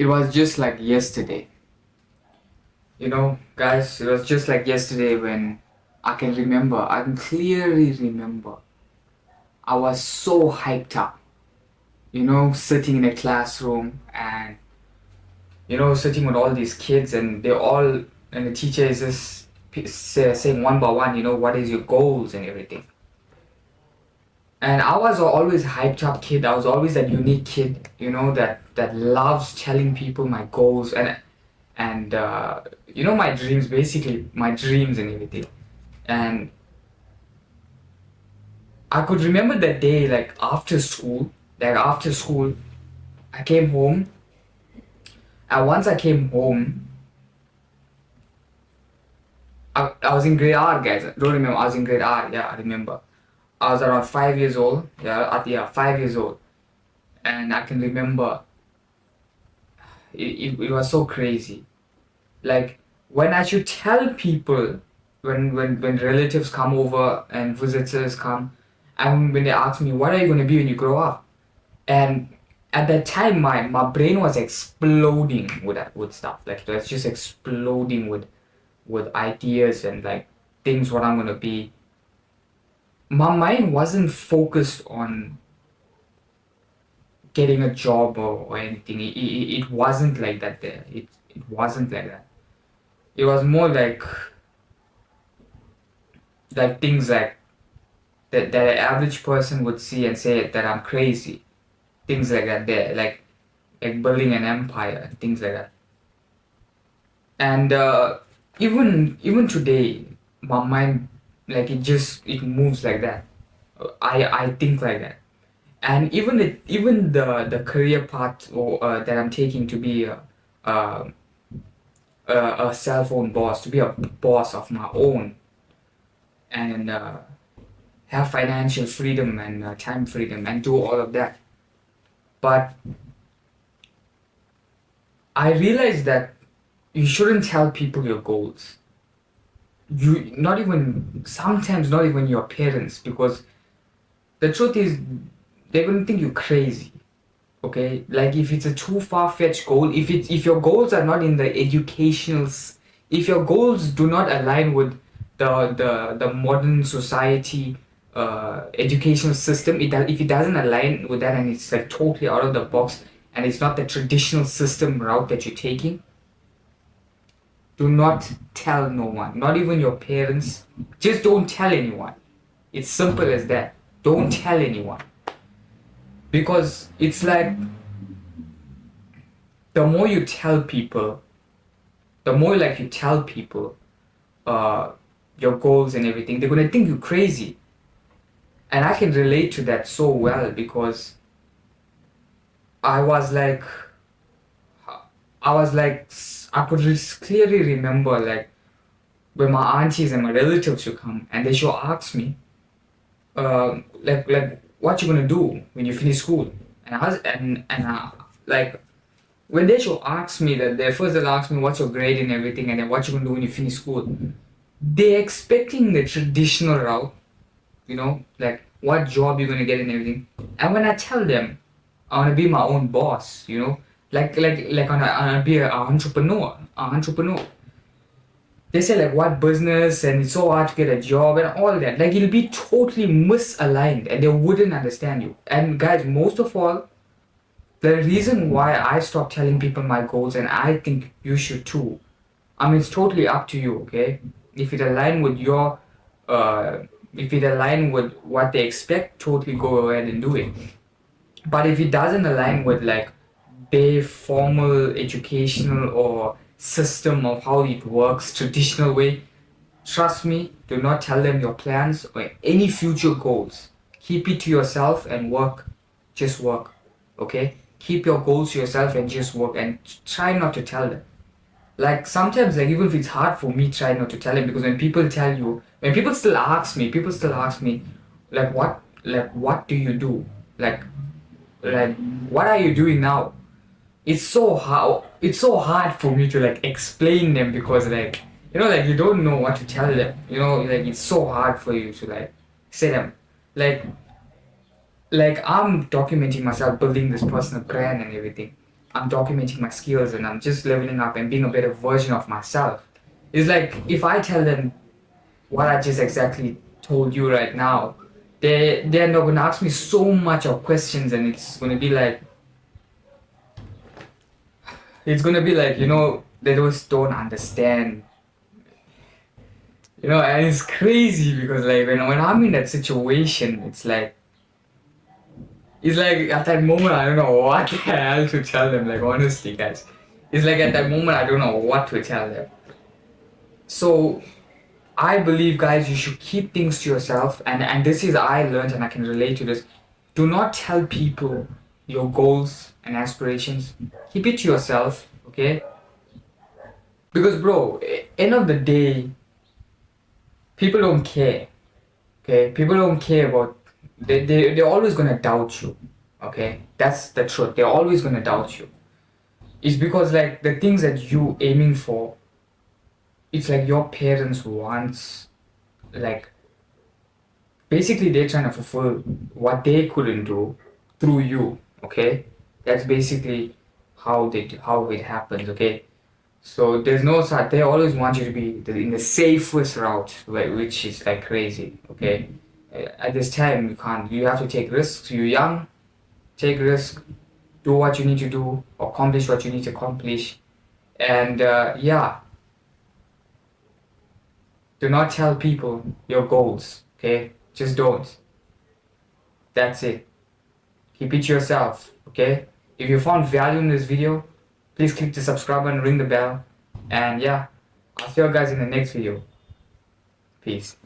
It was just like yesterday. Guys, it was just like yesterday when I can clearly remember. I was so hyped up, sitting in a classroom and, sitting with all these kids and and the teacher is just saying one by one, what is your goals and everything. And I was always a hyped up kid. I was always that unique kid, that loves telling people my goals and my dreams, basically my dreams and everything. And I could remember that day, like after school, I came home. And once I came home, I was in grade R, guys. I don't remember. I was in grade R. Yeah, I remember. I was around 5 years old. Yeah, 5 years old. And I can remember it was so crazy. Like when I should tell people, when relatives come over and visitors come, and when they ask me, what are you going to be when you grow up? And at that time, my brain was exploding with stuff. Like it was just exploding with ideas and like things what I'm gonna be. My mind wasn't focused on getting a job or anything. It wasn't like that there. It wasn't like that. It was more like things like that an average person would see and say that I'm crazy. Things like that there. Like building an empire and things like that. And even today, my mind, like it moves like that. I think like that. And even the career path that I'm taking to be a, a cell phone boss, to be a boss of my own, and have financial freedom and time freedom and do all of that. But I realized that you shouldn't tell people your goals. You not even sometimes not even your parents, because the truth is they're gonna think you crazy. Okay, like if it's a too far-fetched goal, if your goals are not in the if your goals do not align with the modern society educational system, if it doesn't align with that and it's like totally out of the box and it's not the traditional system route that you're taking, do not tell no one, not even your parents. Just don't tell anyone. It's simple as that. Don't tell anyone, because it's like the more you tell people, the more like you tell people uh, your goals and everything, they're gonna think you crazy. And I can relate to that so well, because I was like, I was like, I could clearly remember like when my aunties and my relatives should come and they should ask me, like what you gonna do when you finish school? And I was like when they should ask me that, they first they'll ask me what's your grade and everything, and then what you gonna do when you finish school. They're expecting the traditional route, like what job you're gonna get and everything. And when I tell them I wanna be my own boss, I wanna be an entrepreneur. They say like what business and it's so hard to get a job and all that. Like it'll be totally misaligned and they wouldn't understand you. And guys, most of all, the reason why I stopped telling people my goals, and I think you should too. I mean, it's totally up to you, okay? If it align with your, if it align with what they expect, totally go ahead and do it. But if it doesn't align with like their formal educational or system of how it works, traditional way, trust me, do not tell them your plans or any future goals. Keep it to yourself and work. Just work, okay? Keep your goals to yourself and just work, and try not to tell them. Like sometimes, like even if it's hard for me, try not to tell them, because when people still ask me, like what do you do? Like like what are you doing now? It's so hard for me to like explain them, because like you don't know what to tell them, like it's so hard for you to like say them, like I'm documenting myself, building this personal brand and everything. I'm documenting my skills and I'm just leveling up and being a better version of myself. It's like if I tell them what I just exactly told you right now, they're not gonna ask me so much of questions, and it's gonna be like, they just don't understand. And it's crazy because like when I'm in that situation, it's like at that moment I don't know what the hell to tell them, like honestly guys. It's like at that moment I don't know what to tell them. So I believe, guys, you should keep things to yourself, and this is I learned and I can relate to this. Do not tell people your goals and aspirations. Keep it to yourself, okay? Because bro, end of the day, people don't care. Okay? People don't care about they're always gonna doubt you. Okay? That's the truth. They're always gonna doubt you. It's because like the things that you aiming for, it's like your parents wants, like basically they're trying to fulfill what they couldn't do through you. Okay, that's basically how it happens. Okay, so there's no such, they always want you to be in the safest route, which is like crazy. Okay, at this time you have to take risks. You're young, take risk, do what you need to do, accomplish what you need to accomplish, and yeah, do not tell people your goals. Okay, just don't. That's it. Keep it to yourself, okay? If you found value in this video, please click the subscribe button, ring the bell, and yeah, I'll see you guys in the next video. Peace.